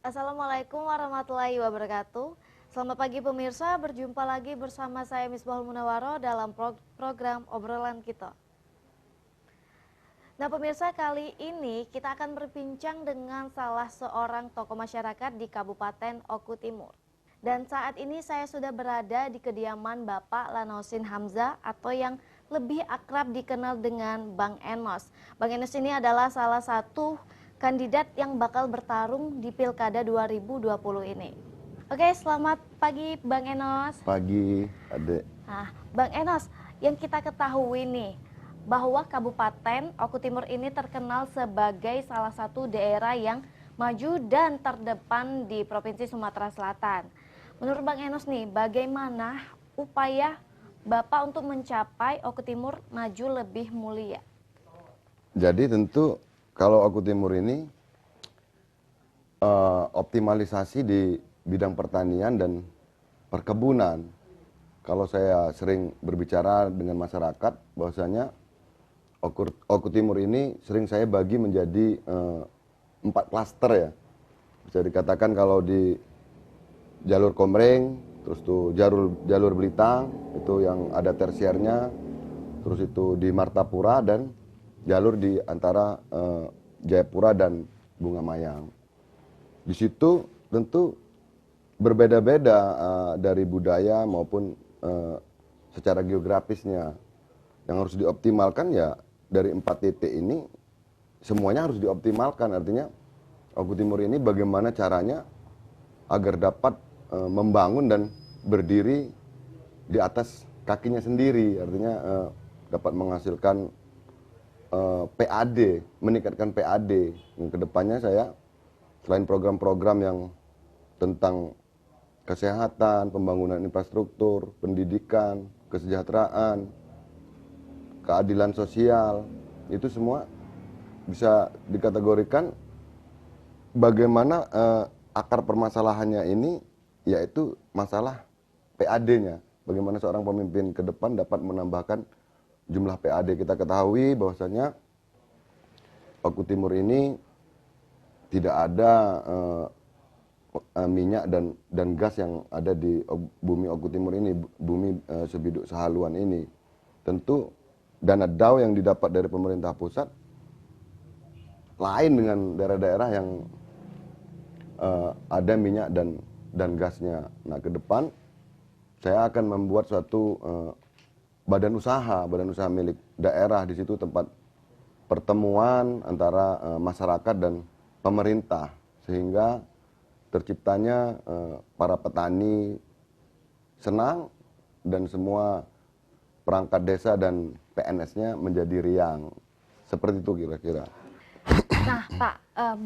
Assalamualaikum warahmatullahi wabarakatuh. Selamat pagi pemirsa, berjumpa lagi bersama saya Misbahul Munawaro dalam program obrolan kita. Nah pemirsa, kali ini kita akan berbincang dengan salah seorang tokoh masyarakat di Kabupaten Oku Timur. Dan saat ini saya sudah berada di kediaman Bapak Lanosin Hamzah atau yang lebih akrab dikenal dengan Bang Enos. Bang Enos ini adalah salah satu kandidat yang bakal bertarung di Pilkada 2020 ini. Oke, selamat pagi Bang Enos. Pagi, Adek. Nah, Bang Enos, yang kita ketahui nih, bahwa Kabupaten Oku Timur ini terkenal sebagai salah satu daerah yang maju dan terdepan di Provinsi Sumatera Selatan. Menurut Bang Enos nih, bagaimana upaya Bapak untuk mencapai Oku Timur maju lebih mulia? Jadi tentu kalau Oku Timur ini optimalisasi di bidang pertanian dan perkebunan. Kalau saya sering berbicara dengan masyarakat, bahwasanya Oku Timur ini sering saya bagi menjadi 4 klaster ya. Bisa dikatakan kalau di jalur Komering, terus tuh jalur Belitang, itu yang ada tersiernya, terus itu di Martapura dan jalur di antara Jayapura dan Bunga Mayang. Di situ tentu berbeda-beda dari budaya maupun secara geografisnya. Yang harus dioptimalkan ya dari 4 titik ini semuanya harus dioptimalkan. Artinya Oku Timur ini bagaimana caranya agar dapat membangun dan berdiri di atas kakinya sendiri. Artinya dapat menghasilkan PAD, meningkatkan PAD. Kedepannya saya selain program-program yang tentang kesehatan, pembangunan infrastruktur, pendidikan, kesejahteraan, keadilan sosial, itu semua bisa dikategorikan bagaimana akar permasalahannya ini, yaitu masalah PAD-nya. Bagaimana seorang pemimpin ke depan dapat menambahkan jumlah PAD. Kita ketahui bahwasanya Oku Timur ini tidak ada minyak dan gas yang ada di bumi Oku Timur ini, bumi Sebiduk Sehaluan ini. Tentu dana DAW yang didapat dari pemerintah pusat lain dengan daerah-daerah yang ada minyak dan gasnya. Nah, ke depan saya akan membuat suatu badan usaha milik daerah. Di situ tempat pertemuan antara masyarakat dan pemerintah, sehingga terciptanya para petani senang dan semua perangkat desa dan PNS-nya menjadi riang. Seperti itu kira-kira. Nah Pak,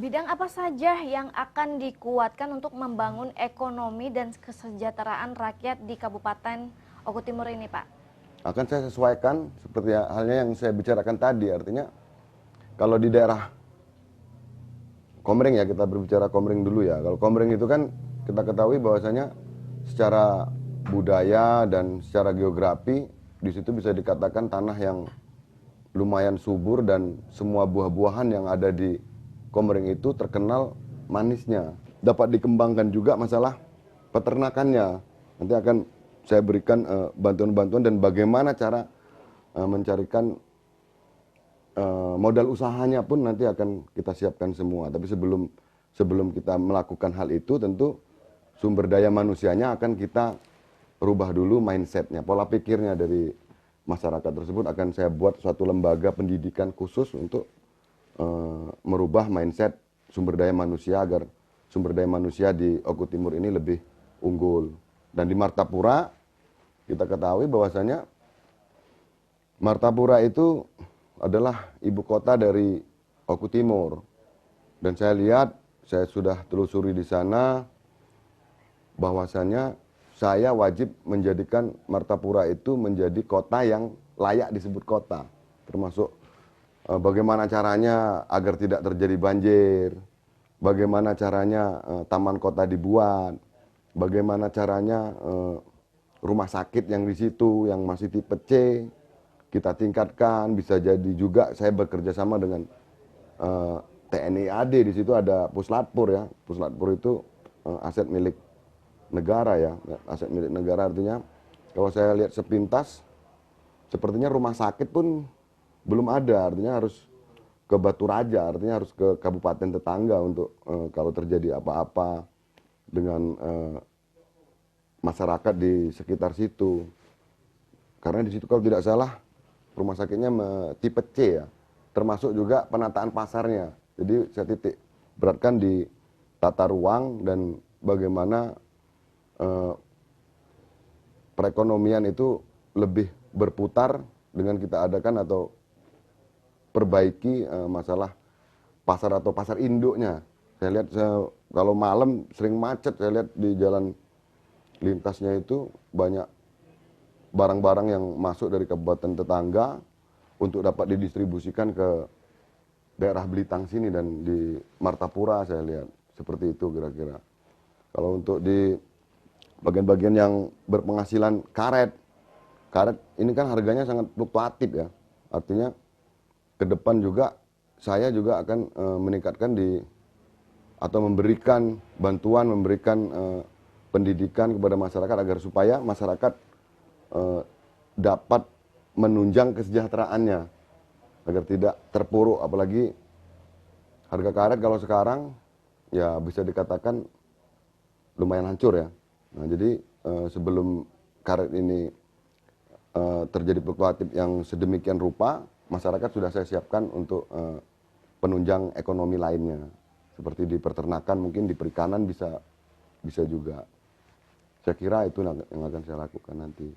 bidang apa saja yang akan dikuatkan untuk membangun ekonomi dan kesejahteraan rakyat di Kabupaten Oku Timur ini Pak? Akan saya sesuaikan seperti halnya yang saya bicarakan tadi. Artinya kalau di daerah Komering ya, kita berbicara Komering dulu ya. Kalau Komering itu kan kita ketahui bahwasanya secara budaya dan secara geografi di situ bisa dikatakan tanah yang lumayan subur dan semua buah-buahan yang ada di Komering itu terkenal manisnya. Dapat dikembangkan juga masalah peternakannya. Nanti akan saya berikan bantuan-bantuan dan bagaimana cara mencarikan modal usahanya pun nanti akan kita siapkan semua. Tapi sebelum kita melakukan hal itu, tentu sumber daya manusianya akan kita rubah dulu mindsetnya, pola pikirnya dari masyarakat tersebut. Akan saya buat suatu lembaga pendidikan khusus untuk merubah mindset sumber daya manusia agar sumber daya manusia di Oku Timur ini lebih unggul. Dan di Martapura kita ketahui bahwasanya Martapura itu adalah ibu kota dari Oku Timur. Dan saya lihat, saya sudah telusuri di sana bahwasanya saya wajib menjadikan Martapura itu menjadi kota yang layak disebut kota. Termasuk bagaimana caranya agar tidak terjadi banjir, bagaimana caranya taman kota dibuat, bagaimana caranya rumah sakit yang di situ yang masih tipe C kita tingkatkan. Bisa jadi juga saya bekerja sama dengan TNI AD, di situ ada Puslatpur ya. Puslatpur itu aset milik negara ya. Aset milik negara artinya kalau saya lihat sepintas sepertinya rumah sakit pun belum ada, artinya harus ke Batu Raja, artinya harus ke kabupaten tetangga untuk kalau terjadi apa-apa dengan masyarakat di sekitar situ. Karena di situ kalau tidak salah rumah sakitnya tipe C ya, termasuk juga penataan pasarnya. Jadi saya titik beratkan di tata ruang dan bagaimana perekonomian itu lebih berputar dengan kita adakan atau perbaiki masalah pasar atau pasar induknya. Saya lihat kalau malam sering macet, saya lihat di jalan lintasnya itu banyak barang-barang yang masuk dari kabupaten tetangga untuk dapat didistribusikan ke daerah Belitang sini dan di Martapura saya lihat. Seperti itu kira-kira. Kalau untuk di bagian-bagian yang berpenghasilan karet ini kan harganya sangat fluktuatif ya. Artinya ke depan juga saya juga akan meningkatkan atau memberikan bantuan, memberikan pendidikan kepada masyarakat agar supaya masyarakat dapat menunjang kesejahteraannya agar tidak terpuruk, apalagi harga karet kalau sekarang ya bisa dikatakan lumayan hancur ya. Nah, jadi sebelum karet ini terjadi fluktuatif yang sedemikian rupa, masyarakat sudah saya siapkan untuk penunjang ekonomi lainnya. Seperti di peternakan, mungkin di perikanan bisa juga. Saya kira itu yang akan saya lakukan nanti.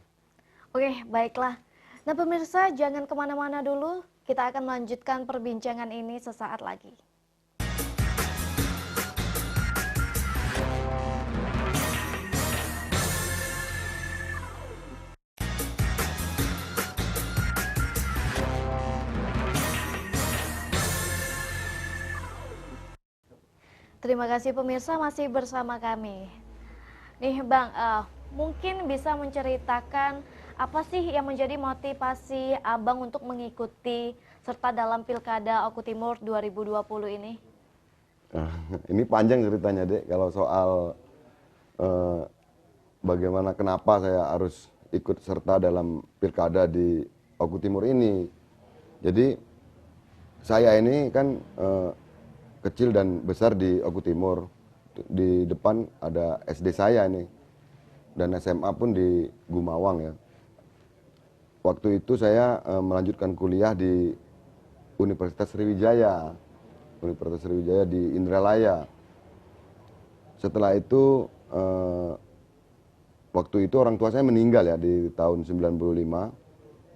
Oke, baiklah. Nah pemirsa, jangan kemana-mana dulu. Kita akan melanjutkan perbincangan ini sesaat lagi. Terima kasih pemirsa masih bersama kami. Nih Bang, mungkin bisa menceritakan apa sih yang menjadi motivasi Abang untuk mengikuti serta dalam Pilkada Oku Timur 2020 ini? Ini panjang ceritanya Dek, kalau soal bagaimana kenapa saya harus ikut serta dalam Pilkada di Oku Timur ini. Jadi saya ini kan kecil dan besar di Oku Timur. Di depan ada SD saya nih. Dan SMA pun di Gumawang ya. Waktu itu saya melanjutkan kuliah di Universitas Sriwijaya. Universitas Sriwijaya di Indralaya. Setelah itu waktu itu orang tua saya meninggal ya di tahun 95.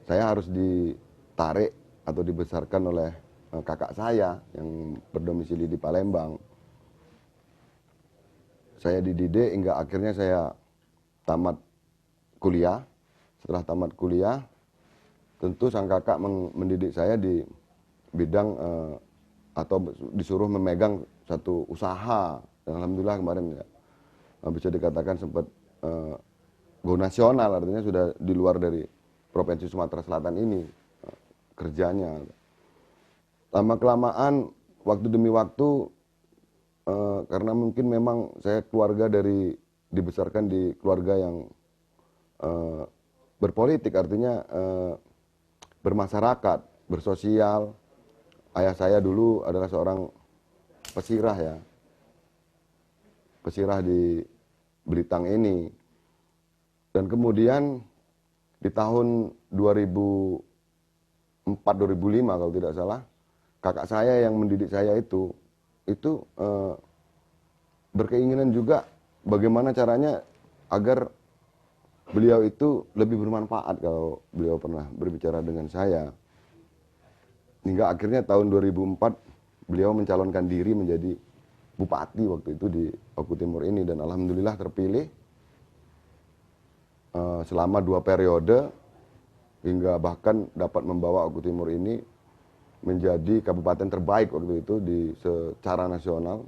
Saya harus ditarik atau dibesarkan oleh kakak saya yang berdomisili di Palembang. Saya dididik hingga akhirnya saya tamat kuliah. Setelah tamat kuliah, tentu sang kakak mendidik saya di bidang atau disuruh memegang satu usaha. Dan alhamdulillah kemarin ya, bisa dikatakan sempat go nasional, artinya sudah di luar dari Provinsi Sumatera Selatan ini kerjanya. Lama-kelamaan, waktu demi waktu, karena mungkin memang saya dibesarkan di keluarga yang berpolitik, artinya bermasyarakat, bersosial. Ayah saya dulu adalah seorang pesirah ya, pesirah di Belitang ini. Dan kemudian di tahun 2004-2005 kalau tidak salah, kakak saya yang mendidik saya itu berkeinginan juga bagaimana caranya agar beliau itu lebih bermanfaat kalau beliau pernah berbicara dengan saya. Hingga akhirnya tahun 2004 beliau mencalonkan diri menjadi bupati waktu itu di Oku Timur ini. Dan alhamdulillah terpilih selama 2 periode hingga bahkan dapat membawa Oku Timur ini menjadi kabupaten terbaik waktu itu secara nasional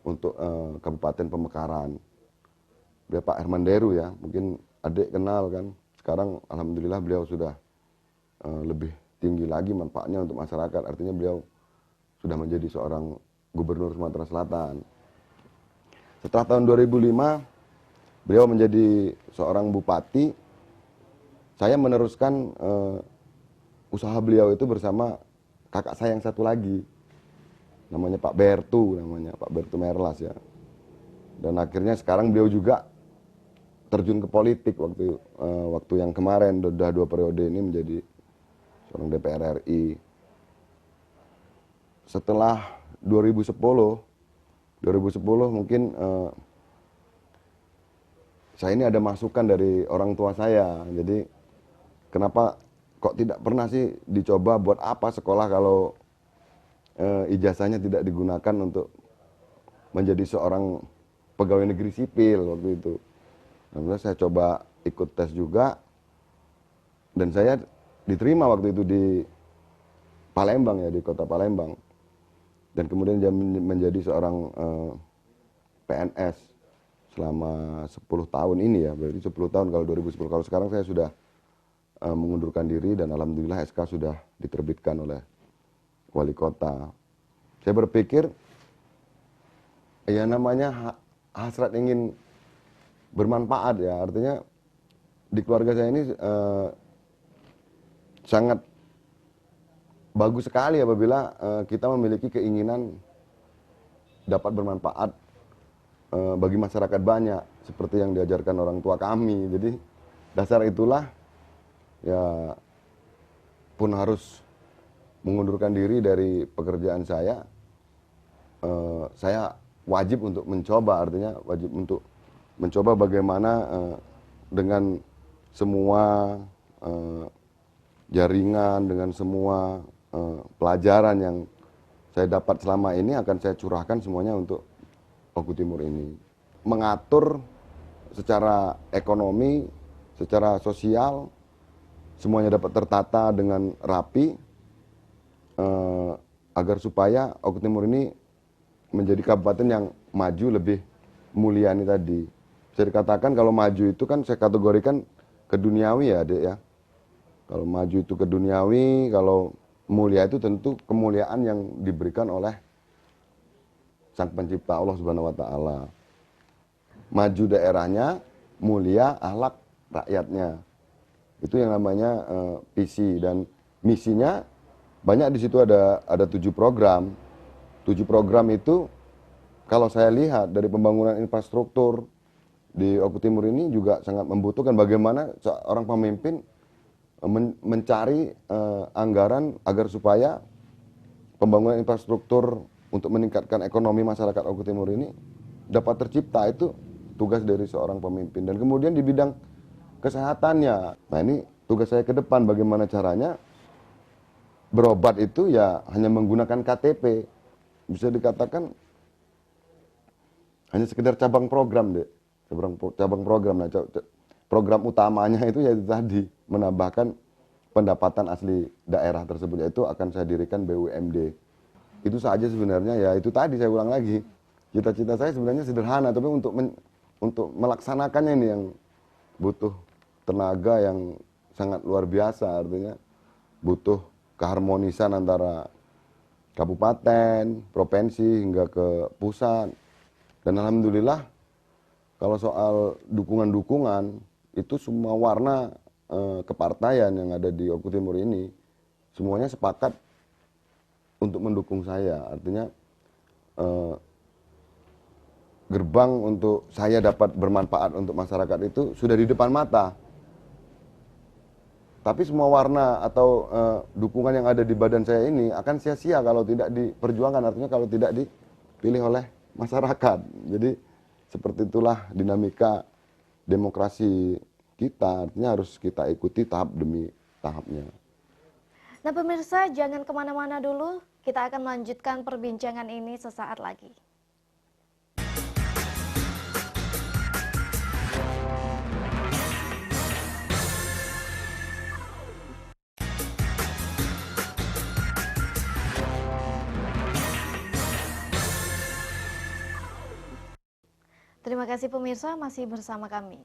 untuk Kabupaten Pemekaran. Dia Pak Herman Deru ya, mungkin adik kenal kan. Sekarang alhamdulillah beliau sudah lebih tinggi lagi manfaatnya untuk masyarakat. Artinya beliau sudah menjadi seorang gubernur Sumatera Selatan. Setelah tahun 2005, beliau menjadi seorang bupati, saya meneruskan usaha beliau itu bersama kakak saya yang satu lagi. Namanya Pak Bertu Merlas ya. Dan akhirnya sekarang beliau juga terjun ke politik waktu yang kemarin, sudah 2 periode ini menjadi seorang DPR RI. Setelah 2010 mungkin saya ini ada masukan dari orang tua saya. Jadi kenapa kok tidak pernah sih dicoba, buat apa sekolah kalau ijazahnya tidak digunakan untuk menjadi seorang pegawai negeri sipil waktu itu. Nah, saya coba ikut tes juga, dan saya diterima waktu itu di Palembang ya, di kota Palembang. Dan kemudian dia menjadi seorang PNS selama 10 tahun ini ya, berarti 10 tahun kalau 2010. Kalau sekarang saya sudah mengundurkan diri, dan alhamdulillah SK sudah diterbitkan oleh wali kota. Saya berpikir, ya namanya hasrat ingin bermanfaat ya, artinya di keluarga saya ini sangat bagus sekali apabila kita memiliki keinginan dapat bermanfaat bagi masyarakat banyak, seperti yang diajarkan orang tua kami. Jadi dasar itulah ya pun harus mengundurkan diri dari pekerjaan saya. Saya wajib untuk mencoba, artinya wajib untuk mencoba bagaimana dengan semua jaringan, dengan semua pelajaran yang saya dapat selama ini akan saya curahkan semuanya untuk Oku Timur ini. Mengatur secara ekonomi, secara sosial, semuanya dapat tertata dengan rapi, agar supaya Oku Timur ini menjadi kabupaten yang maju, lebih mulia ini tadi. Bisa dikatakan kalau maju itu kan saya kategorikan ke duniawi ya, Dek ya. Kalau maju itu ke duniawi, kalau mulia itu tentu kemuliaan yang diberikan oleh Sang Pencipta, Allah Subhanahu wa taala. Maju daerahnya, mulia akhlak rakyatnya. Itu yang namanya visi, dan misinya banyak. Di situ ada 7 program. 7 program itu kalau saya lihat dari pembangunan infrastruktur di Oku Timur ini juga sangat membutuhkan bagaimana seorang pemimpin mencari anggaran agar supaya pembangunan infrastruktur untuk meningkatkan ekonomi masyarakat Oku Timur ini dapat tercipta. Itu tugas dari seorang pemimpin. Dan kemudian di bidang kesehatannya, nah ini tugas saya ke depan, bagaimana caranya berobat itu ya hanya menggunakan KTP. Bisa dikatakan hanya sekedar cabang program, Dek. Cabang program. Nah, program utamanya itu yaitu tadi menambahkan pendapatan asli daerah tersebut, yaitu akan saya dirikan BUMD. Itu saja sebenarnya, ya itu tadi saya ulang lagi. Cita-cita saya sebenarnya sederhana, tapi untuk melaksanakannya ini yang butuh tenaga yang sangat luar biasa, artinya butuh keharmonisan antara kabupaten, provinsi, hingga ke pusat. Dan alhamdulillah kalau soal dukungan-dukungan, itu semua warna kepartaian yang ada di Oku Timur ini semuanya sepakat untuk mendukung saya. Artinya gerbang untuk saya dapat bermanfaat untuk masyarakat itu sudah di depan mata. Tapi semua warna atau dukungan yang ada di badan saya ini akan sia-sia kalau tidak diperjuangkan, artinya kalau tidak dipilih oleh masyarakat. Jadi seperti itulah dinamika demokrasi kita, artinya harus kita ikuti tahap demi tahapnya. Nah pemirsa, jangan kemana-mana dulu, kita akan melanjutkan perbincangan ini sesaat lagi. Terima kasih pemirsa masih bersama kami.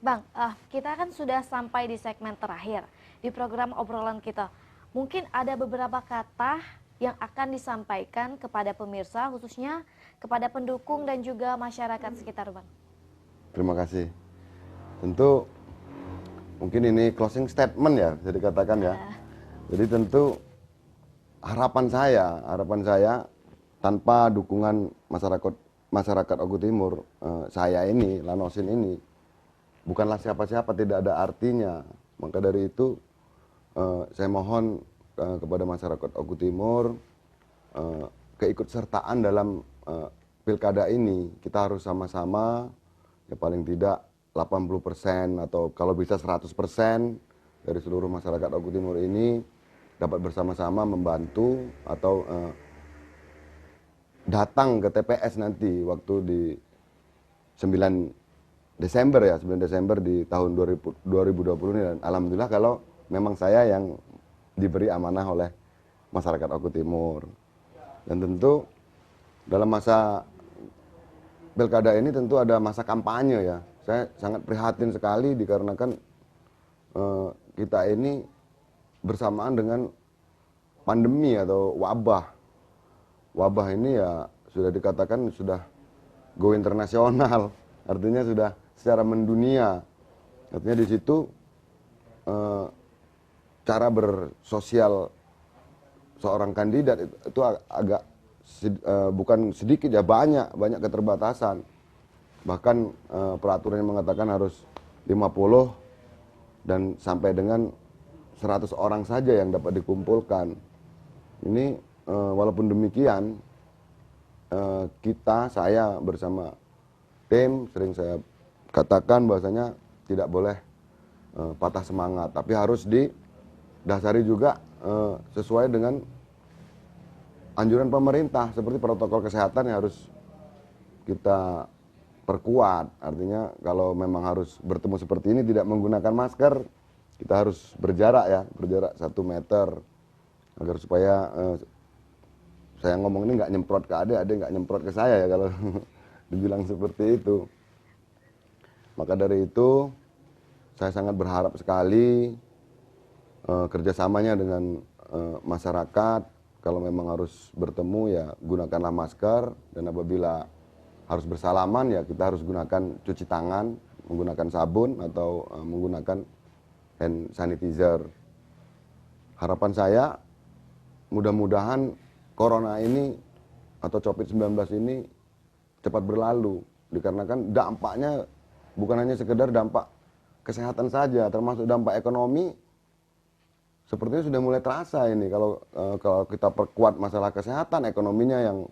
Bang, kita kan sudah sampai di segmen terakhir di program obrolan kita. Mungkin ada beberapa kata yang akan disampaikan kepada pemirsa, khususnya kepada pendukung dan juga masyarakat sekitar, Bang? Terima kasih. Tentu mungkin ini closing statement ya, bisa dikatakan ya. Jadi tentu harapan saya tanpa dukungan masyarakat Oku Timur, saya ini, Lanosin ini, bukanlah siapa-siapa, tidak ada artinya. Maka dari itu saya mohon kepada masyarakat Oku Timur keikutsertaan dalam pilkada ini. Kita harus sama-sama, ya paling tidak 80% atau kalau bisa 100% dari seluruh masyarakat Oku Timur ini dapat bersama-sama membantu atau datang ke TPS nanti waktu di 9 Desember ya, 9 Desember di tahun 2020 ini. Dan alhamdulillah kalau memang saya yang diberi amanah oleh masyarakat Oku Timur. Dan tentu dalam masa pilkada ini tentu ada masa kampanye ya. Saya sangat prihatin sekali dikarenakan kita ini bersamaan dengan pandemi atau wabah. Wabah ini ya sudah dikatakan sudah go internasional, artinya sudah secara mendunia. Artinya di situ cara bersosial seorang kandidat itu agak bukan sedikit ya, banyak keterbatasan. Bahkan peraturan yang mengatakan harus 50 dan sampai dengan 100 orang saja yang dapat dikumpulkan. Ini walaupun demikian saya bersama tim sering saya katakan bahwasanya tidak boleh patah semangat, tapi harus didasari juga sesuai dengan anjuran pemerintah, seperti protokol kesehatan yang harus kita perkuat. Artinya kalau memang harus bertemu seperti ini tidak menggunakan masker, kita harus berjarak 1 meter agar supaya saya ngomong ini nggak nyemprot ke adik nggak nyemprot ke saya ya kalau dibilang seperti itu. Maka dari itu saya sangat berharap sekali kerjasamanya dengan masyarakat. Kalau memang harus bertemu ya gunakanlah masker, dan apabila harus bersalaman ya kita harus gunakan cuci tangan, menggunakan sabun atau menggunakan hand sanitizer. Harapan saya mudah-mudahan corona ini atau COVID-19 ini cepat berlalu, dikarenakan dampaknya bukan hanya sekedar dampak kesehatan saja, termasuk dampak ekonomi sepertinya sudah mulai terasa ini. Kalau kita perkuat masalah kesehatan, ekonominya yang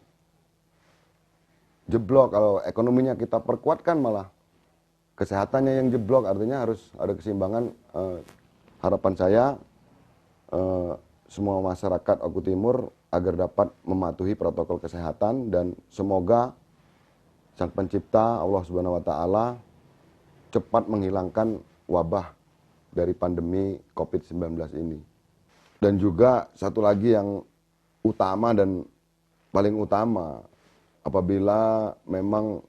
jeblok. Kalau ekonominya kita perkuatkan malah kesehatannya yang jeblok, artinya harus ada keseimbangan. Harapan saya semua masyarakat Oku Timur agar dapat mematuhi protokol kesehatan, dan semoga Sang Pencipta Allah Subhanahu wa taala cepat menghilangkan wabah dari pandemi COVID-19 ini. Dan juga satu lagi yang utama dan paling utama, apabila memang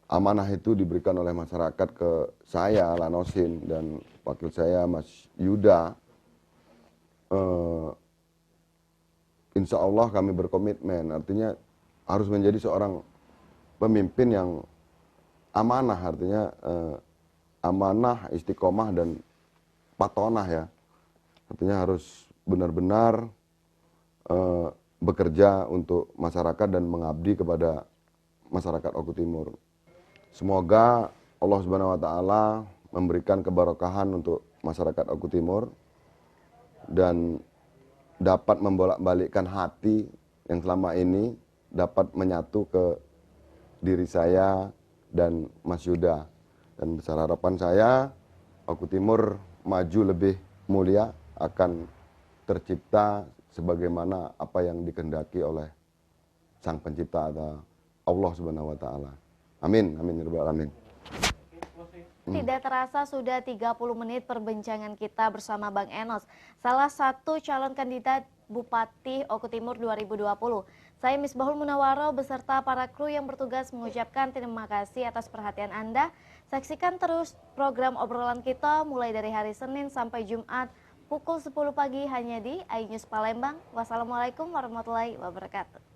amanah itu diberikan oleh masyarakat ke saya, Lanosin, dan wakil saya, Mas Yuda, insya Allah kami berkomitmen, artinya harus menjadi seorang pemimpin yang amanah, artinya amanah, istiqomah, dan patonah ya. Artinya harus benar-benar bekerja untuk masyarakat dan mengabdi kepada masyarakat Oku Timur. Semoga Allah Subhanahu wa taala memberikan keberkahan untuk masyarakat Oku Timur dan dapat membolak-balikkan hati yang selama ini, dapat menyatu ke diri saya dan Mas Yuda. Dan besar harapan saya Oku Timur maju lebih mulia, akan tercipta sebagaimana apa yang dikehendaki oleh Sang Pencipta atau Allah Subhanahu wa taala. Amin, amin ya rabbal alamin. Tidak terasa sudah 30 menit perbincangan kita bersama Bang Enos, salah satu calon kandidat Bupati Oku Timur 2020. Saya Misbahul Munawwaroh beserta para kru yang bertugas mengucapkan terima kasih atas perhatian Anda. Saksikan terus program obrolan kita mulai dari hari Senin sampai Jumat pukul 10 pagi hanya di iNews Palembang. Wassalamualaikum warahmatullahi wabarakatuh.